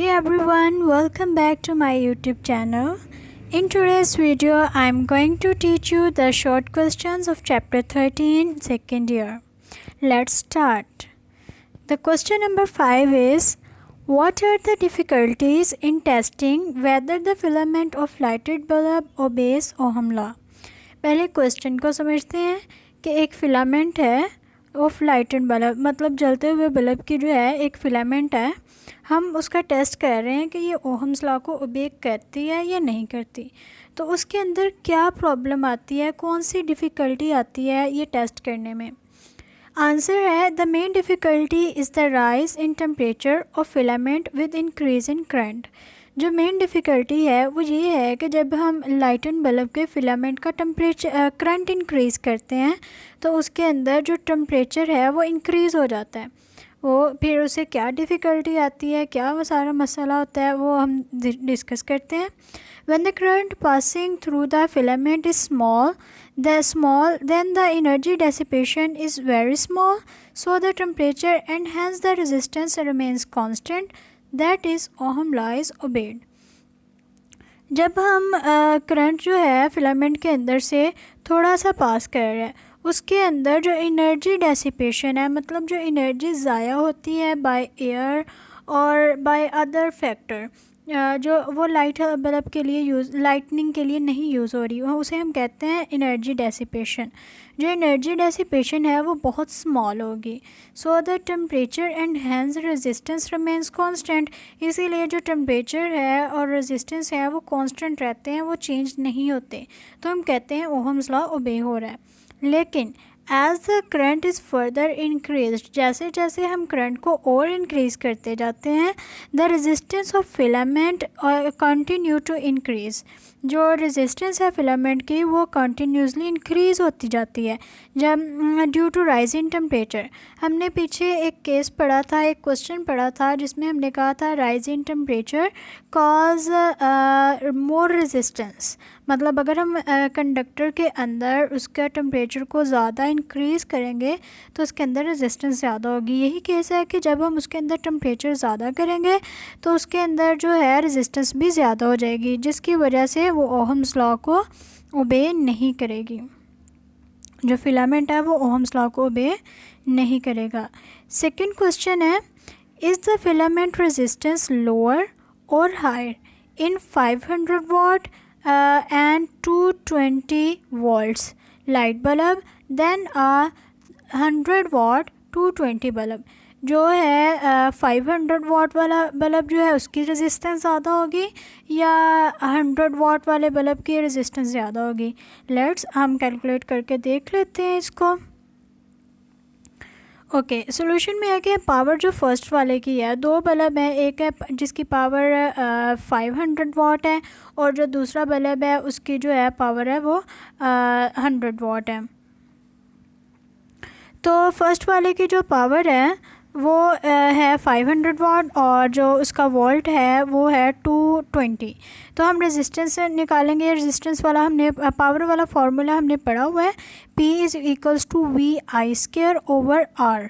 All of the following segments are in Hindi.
Hey everyone, welcome back to my YouTube channel. In today's video, I'm going to teach you the short questions of chapter 13, second year. Let's start. The question number 5 is, what are the difficulties in testing whether the filament of lighted bulb obeys Ohm law? पहले क्वेश्चन को समझते हैं कि एक फिलामेंट है ऑफ लाइटेड बल्ब, मतलब जलते हुए बल्ब की जो है एक फिलामेंट है, हम उसका टेस्ट कर रहे हैं कि ये ओहम्स लॉ को ओबे करती है या नहीं करती। तो उसके अंदर क्या प्रॉब्लम आती है, कौन सी डिफ़िकल्टी आती है ये टेस्ट करने में। आंसर है the main difficulty is the rise in temperature of filament with increase in current. जो मेन डिफ़िकल्टी है वो ये है कि जब हम लाइटन बल्ब के फिलामेंट का टेम्परेचर करंट इंक्रीज़ करते हैं तो उसके अंदर जो टेम्परेचर है वो इंक्रीज़ हो जाता है। वो फिर उसे क्या डिफ़िकल्टी आती है, क्या वो सारा मसला होता है, वो हम डिस्कस करते हैं। When the current passing through the filament is small, then the energy dissipation is very small, so the temperature and hence the resistance remains constant. That is Ohm law is obeyed. जब हम करंट जो है फिलामेंट के अंदर से थोड़ा सा पास कर रहे हैं, उसके अंदर जो एनर्जी डेसिपेशन है, मतलब जो एनर्जी ज़ाया होती है बाय एयर और बाय अदर फैक्टर, जो वो लाइट बल्ब के लिए लाइटनिंग के लिए नहीं यूज़ हो रही, उसे हम कहते हैं एनर्जी डेसिपेशन। जो एनर्जी डेसिपेशन है वो बहुत स्मॉल होगी। So the temperature and hence resistance remains constant. इसीलिए जो टेम्परेचर है और रेजिस्टेंस है वो कांस्टेंट रहते हैं, वो चेंज नहीं होते। तो हम कहते हैं ओहम्स लॉ ओबे हो रहा है। लेकिन as the current is further increase, जैसे जैसे हम करंट को और इंक्रीज़ करते जाते हैं, the resistance of filament continue to increase. जो रेजिस्टेंस है फिलामेंट की वो कंटिन्यूसली इंक्रीज़ होती जाती है जब due to rise in temperature. हमने पीछे एक केस पढ़ा था, एक क्वेश्चन पढ़ा था जिसमें हमने कहा था rise in temperature cause more resistance. मतलब अगर हम कंडक्टर के अंदर उसका टेम्परेचर को ज़्यादा इंक्रीज़ करेंगे तो उसके अंदर रेजिस्टेंस ज़्यादा होगी। यही केस है कि जब हम उसके अंदर टेम्परेचर ज़्यादा करेंगे तो उसके अंदर जो है रेजिस्टेंस भी ज़्यादा हो जाएगी, जिसकी वजह से वो ओहम्स लॉ को ओबे नहीं करेगी। जो फिलामेंट है वो ओहम्स लॉ को ओबे नहीं करेगा। सेकंड क्वेश्चन है, is the filament resistance lower और higher in 500 watt and 220 volts light bulb then a 100 watt 220 bulb. जो है 500 वाट वाला बल्ब जो है उसकी रेजिस्टेंस ज़्यादा होगी या 100 वाट वाले बल्ब की रेजिस्टेंस ज़्यादा होगी। लेट्स हम कैलकुलेट करके देख लेते हैं इसको। ओके, सोल्यूशन में है कि पावर जो फर्स्ट वाले की है, दो बल्ब है, एक है जिसकी पावर 500 वाट है और जो दूसरा बल्ब है उसकी जो है पावर है वो 100 वाट है। तो फर्स्ट वाले की जो पावर है वो है 500 वाट और जो उसका वोल्ट है वो है 220। तो हम रेजिस्टेंस निकालेंगे। रेजिस्टेंस वाला हमने पावर वाला फार्मूला हमने पढ़ा हुआ है, P is equals to VI² over R।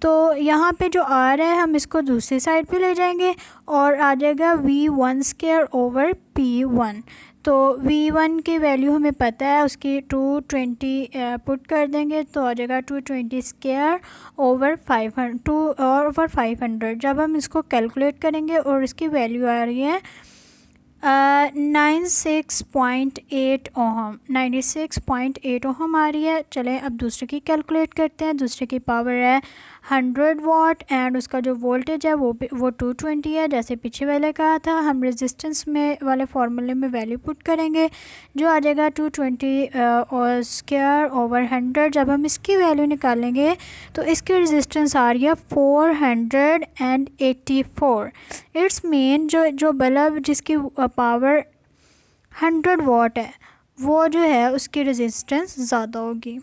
तो यहाँ पे जो R है हम इसको दूसरी साइड पे ले जाएंगे और आ जाएगा V1² ओवर P1। तो V1 की वैल्यू हमें पता है, उसकी 220 पुट कर देंगे तो आ जाएगा 220² ओवर 500। जब हम इसको कैलकुलेट करेंगे और इसकी वैल्यू आ रही है 96.8 ओहम, 96.8 ओहम आ रही है। चलें अब दूसरे की कैलकुलेट करते हैं। दूसरे की पावर है 100 वाट एंड उसका जो वोल्टेज है वो 220 है, जैसे पीछे वाले कहा था। हम रेजिस्टेंस में वाले फार्मूले में वैल्यू पुट करेंगे जो आ जाएगा 220² ओवर 100। जब हम इसकी वैल्यू निकालेंगे तो इसकी रेजिस्टेंस आ रही है 484। इट्स मीन जो बल्ब जिसकी पावर 100 वाट है वो जो है उसकी रेजिस्टेंस ज़्यादा होगी।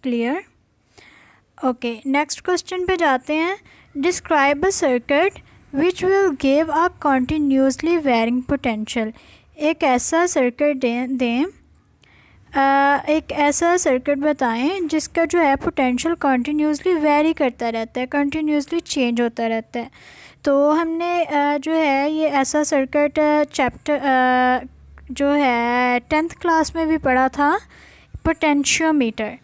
क्लियर? ओके, नेक्स्ट क्वेश्चन पे जाते हैं। Describe a circuit which will give a continuously varying potential. एक ऐसा सर्किट दें एक ऐसा सर्किट बताएं जिसका जो है पोटेंशियल कंटिन्यूसली वेरी करता रहता है, कंटिन्यूसली चेंज होता रहता है। तो हमने जो है ये ऐसा सर्किट चैप्टर जो है 10th क्लास में भी पढ़ा था, potentiometer.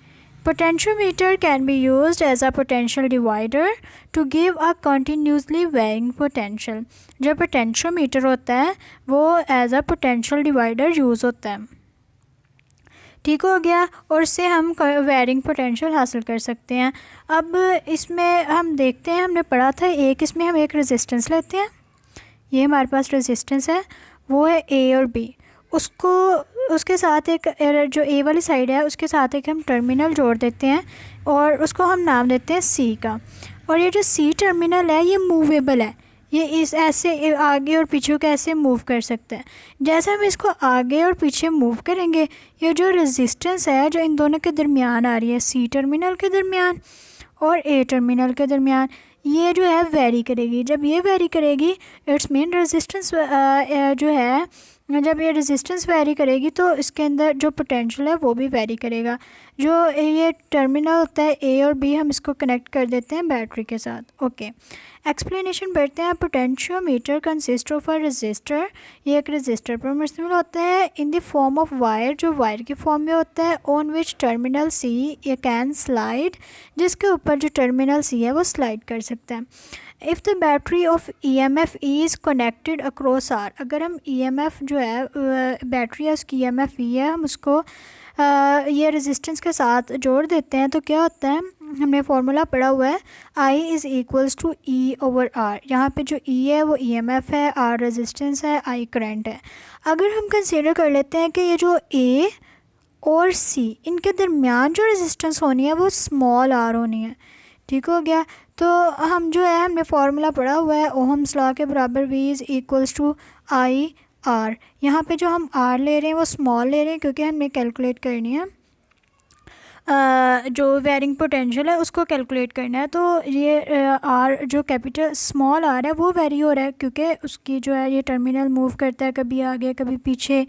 Potentiometer can be used as a potential divider to give a continuously varying potential. जो potentiometer होता है वो as a potential divider use होता है. ठीक हो गया, और इससे हम वेरिंग पोटेंशियल हासिल कर सकते हैं. अब इसमें हम देखते हैं, हमने पढ़ा था एक, इसमें हम एक रेजिस्टेंस लेते हैं. ये हमारे पास रेजिस्टेंस है, वो है ए और बी. उसको उसके साथ एक जो ए वाली साइड है उसके साथ एक हम टर्मिनल जोड़ देते हैं और उसको हम नाम देते हैं सी का. और ये जो सी टर्मिनल है ये मूवेबल है, ये इस ऐसे आगे और पीछे को ऐसे मूव कर सकते हैं. जैसे हम इसको आगे और पीछे मूव करेंगे, ये जो रेजिस्टेंस है जो इन दोनों के दरमियान आ रही है, सी टर्मिनल के दरमियान और ए टर्मिनल के दरमियान, ये जो है वेरी करेगी. जब ये वेरी करेगी इट्स मीन रेजिस्टेंस जो है, जब ये रेजिस्टेंस वेरी करेगी तो इसके अंदर जो पोटेंशियल है वो भी वेरी करेगा. जो ये टर्मिनल होता है ए और बी, हम इसको कनेक्ट कर देते हैं बैटरी के साथ. ओके, एक्सप्लेनेशन पढ़ते हैं. Potentiometer consist of a resistor, ये एक रजिस्टर पर मुश्तमिल होता है. In the form of wire, जो वायर की फॉर्म में होता है. ऑन विच टर्मिनल सी ये कैन स्लाइड, जिसके ऊपर जो टर्मिनल सी है वो स्लाइड कर सकता है. If the battery of EMF is connected across R, अगर हम EMF जो है बैटरी है उसकी EMF है, हम उसको ये रेजिस्टेंस के साथ जोड़ देते हैं तो क्या होता है, हमने फार्मूला पढ़ा हुआ है I is equals to E/R. यहाँ पे जो E है वो EMF है, R रेजिस्टेंस है, I करंट है. अगर हम कंसीडर कर लेते हैं कि ये जो A और C इनके दरमियान जो रेजिस्टेंस होनी है वो स्मॉल r होनी है. ठीक हो गया, तो हम जो है हमने फार्मूला पढ़ा हुआ है ओहम्स लॉ के बराबर V is equals to I/R. यहाँ पे जो हम R ले रहे हैं वो स्मॉल ले रहे हैं क्योंकि हमने कैलकुलेट करनी है जो वेरिंग पोटेंशियल है उसको कैलकुलेट करना है. तो ये R जो कैपिटल स्मॉल R है वो वेरी हो रहा है क्योंकि उसकी जो है ये टर्मिनल मूव करता है कभी आगे कभी पीछे,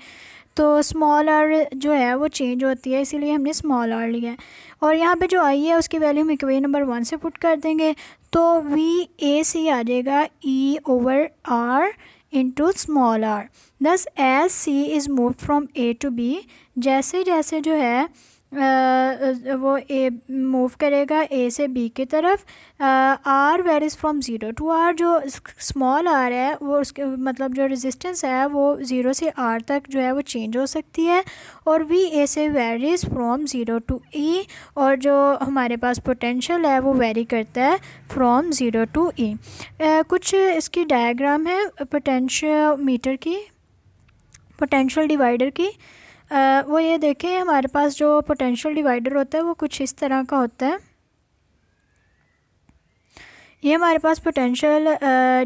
तो स्मॉल r जो है वो चेंज होती है, इसीलिए हमने स्मॉल r लिया है. और यहाँ पे जो आई है उसकी वैल्यू हम इक्वेशन नंबर 1 से पुट कर देंगे तो VAC आ जाएगा E/R into small r. Thus as C is move from A to B, जैसे जैसे जो है वो A मूव करेगा A से B की तरफ, R varies from 0 to R. जो स्मॉल r है वो उसके मतलब जो रेजिस्टेंस है वो 0 से R तक जो है वो चेंज हो सकती है. और VA से वेरीज फ्रॉम 0 टू E, और जो हमारे पास पोटेंशियल है वो वेरी करता है फ्रॉम 0 टू E. कुछ इसकी डायग्राम है पोटेंशियोमीटर की, पोटेंशियल डिवाइडर की. वो ये देखें, हमारे पास जो पोटेंशियल डिवाइडर होता है वो कुछ इस तरह का होता है. ये हमारे पास पोटेंशियल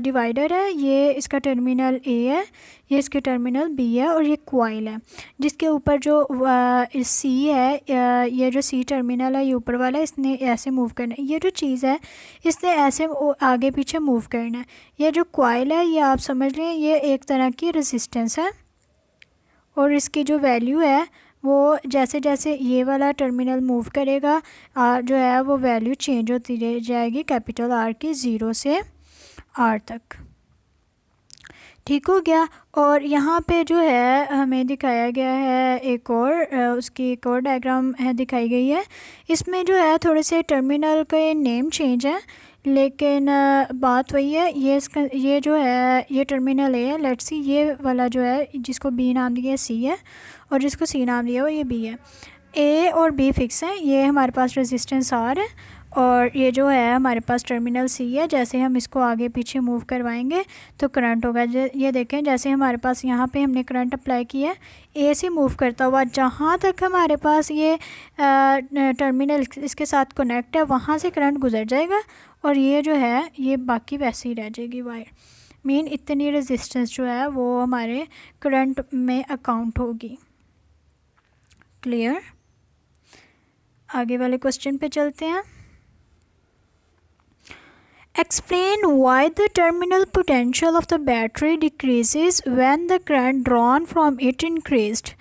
डिवाइडर है, ये इसका टर्मिनल A है, ये इसके टर्मिनल B है और ये कॉइल है जिसके ऊपर जो C है, ये जो C टर्मिनल है ये ऊपर वाला है, इसने ऐसे मूव करना है. ये जो चीज़ है इसने ऐसे आगे पीछे मूव करना है. ये जो कॉइल है ये आप समझ लें ये एक तरह की रेजिस्टेंस है और इसकी जो वैल्यू है वो जैसे जैसे ये वाला टर्मिनल मूव करेगा जो है वो वैल्यू चेंज होती जाएगी कैपिटल R की 0 से R तक. ठीक हो गया. और यहाँ पे जो है हमें दिखाया गया है एक और उसकी एक और डायग्राम है दिखाई गई है. इसमें जो है थोड़े से टर्मिनल के नेम चेंज हैं लेकिन बात वही है. ये जो है ये टर्मिनल A है, लेट्स सी ये वाला जो है जिसको B नाम दिया है C है और जिसको C नाम दिया वो ये B है. A और B फिक्स हैं, ये हमारे पास रेजिस्टेंस R है और ये जो है हमारे पास टर्मिनल C है. जैसे हम इसको आगे पीछे मूव करवाएंगे तो करंट होगा. ये देखें जैसे हमारे पास यहाँ पे हमने करंट अप्लाई किया है A से मूव करता हुआ, जहाँ तक हमारे पास ये टर्मिनल इसके साथ कनेक्ट है वहाँ से करंट गुजर जाएगा और ये जो है ये बाकी वैसे ही रह जाएगी वायर. मीन इतनी रेजिस्टेंस जो है वो हमारे करंट में अकाउंट होगी. क्लियर. आगे वाले क्वेश्चन पे चलते हैं. Explain why the terminal potential of the battery decreases when the current drawn from it increased.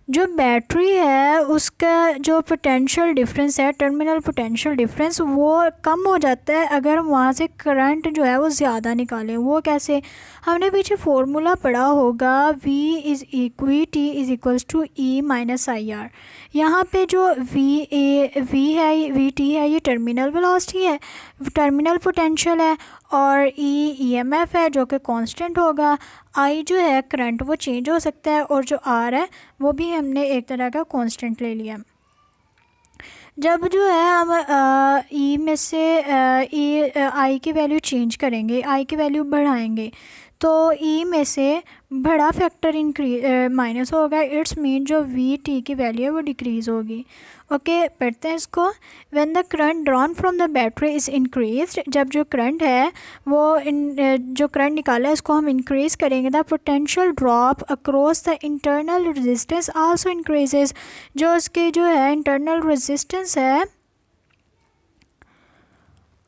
जो बैटरी है उसका जो पोटेंशियल डिफरेंस है, टर्मिनल पोटेंशियल डिफरेंस, वो कम हो जाता है अगर वहाँ से करंट जो है वो ज़्यादा निकालें। वो कैसे? हमने पीछे फार्मूला पढ़ा होगा, T is equals to E minus I R. यहाँ पे जो वी टी है ये टर्मिनल वेलोसिटी है, टर्मिनल पोटेंशियल है, और ई एम एफ है जो कि कांस्टेंट होगा। आई जो है करंट वो चेंज हो सकता है, और जो आर है वो भी हमने एक तरह का कांस्टेंट ले लिया। जब जो है हम ई में से आई की वैल्यू चेंज करेंगे, आई की वैल्यू बढ़ाएंगे, तो ई में से बड़ा फैक्टर माइनस होगा। इट्स मीन जो वी टी की वैल्यू है वो डिक्रीज़ होगी। ओके, पढ़ते हैं इसको। When the current drawn from the battery is increase, जब जो करंट है वो जो करंट निकाला है इसको हम इंक्रीज़ करेंगे, the potential drop across the internal resistance also increases. जो उसके जो है इंटरनल रेजिस्टेंस है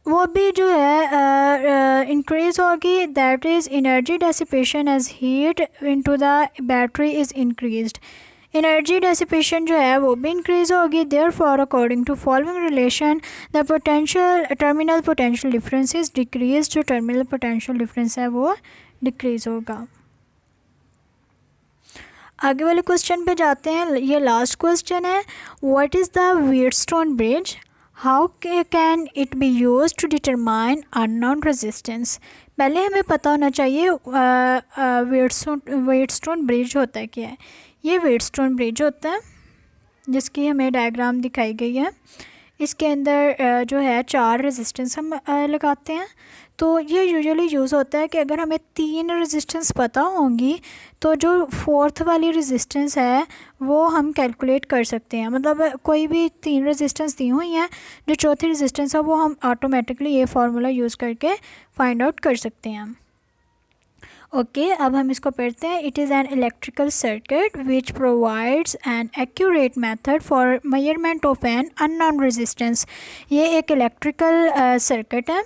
वो भी जो है इंक्रीज़ होगी। That is energy dissipation as heat into the battery is increased. Energy dissipation जो है वो भी इंक्रीज़ होगी। Therefore according to following relation the potential terminal potential difference is decrease. जो टर्मिनल पोटेंशियल डिफरेंस है वो डिक्रीज़ होगा। आगे वाले क्वेश्चन पे जाते हैं। ये लास्ट क्वेश्चन है, what is the Wheatstone bridge, how can it be use to determine unknown resistance. पहले हमें पता होना चाहिए व्हीटस्टोन ब्रिज होता है क्या है। ये व्हीटस्टोन ब्रिज होता है जिसकी हमें डायग्राम दिखाई गई है। इसके अंदर जो है 4 रेजिस्टेंस हम लगाते हैं। तो ये यूजुअली यूज़ होता है कि अगर हमें 3 रेजिस्टेंस पता होंगी तो जो 4th वाली रेजिस्टेंस है वो हम कैलकुलेट कर सकते हैं। मतलब कोई भी 3 रेजिस्टेंस दी हुई हैं, जो चौथी रेजिस्टेंस है वो हम ऑटोमेटिकली ये फार्मूला यूज़ करके फाइंड आउट कर सकते हैं। ओके, अब हम इसको पढ़ते हैं। It is an electrical circuit which provides an accurate method for measurement of an unknown resistance. ये एक इलेक्ट्रिकल सर्किट है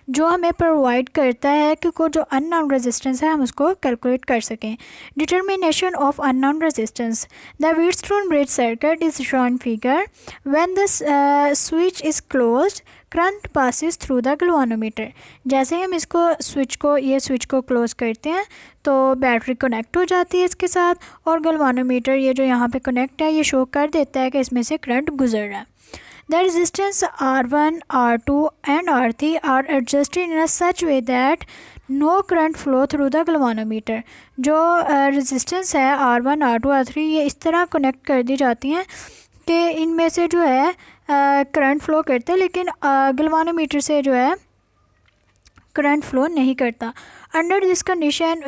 जो हमें प्रोवाइड करता है कि को जो अननोन रेजिस्टेंस है हम उसको कैलकुलेट कर सकें। Determination of unknown resistance, the Wheatstone bridge circuit is shown figure. When the switch is closed current passes through the galvanometer. जैसे हम इसको ये स्विच को क्लोज़ करते हैं तो बैटरी कनेक्ट हो जाती है इसके साथ, और गलवानोमीटर ये जो यहाँ पे कनेक्ट है ये शो कर देता है कि इसमें से करंट गुजर रहा है। The resistance R1, R2 and R3 are adjusted in such way that no current flow through the galvanometer. जो रेजिस्टेंस है R1, R2, R3 ये इस तरह कनेक्ट कर दी जाती हैं कि इनमें से जो है करंट फ्लो करते हैं, लेकिन गलवानोमीटर से जो है करंट फ्लो नहीं करता। अंडर दिस कंडीशन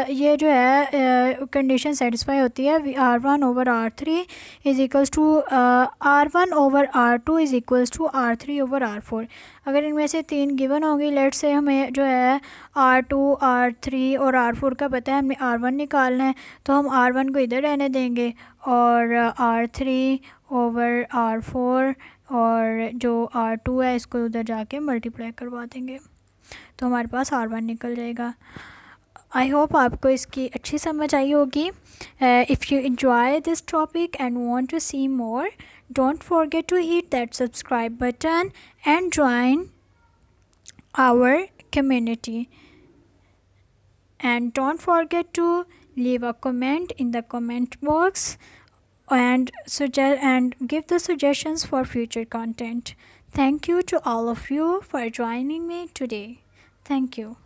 ये जो है कंडीशन सेटिस्फाई होती है। R1 over R3 is equals to R1 over R2 is equals to R3 over R4। अगर इनमें से 3 गिवन होंगी, लेट से हमें जो है R2, R3 और R4 का पता है, हमें R1 निकालना है, तो हम R1 को इधर रहने देंगे और R3 ओवर R4 और जो R2 है इसको उधर जाके मल्टीप्लाई करवा देंगे, तो हमारे पास R1 निकल जाएगा। आई होप आपको इसकी अच्छी समझ आई होगी। If you enjoy this topic and want to see more, don't forget to hit that subscribe button and join our community. And don't forget to leave a comment in the comment box and give the suggestions for future content. Thank you to all of you for joining me today. Thank you.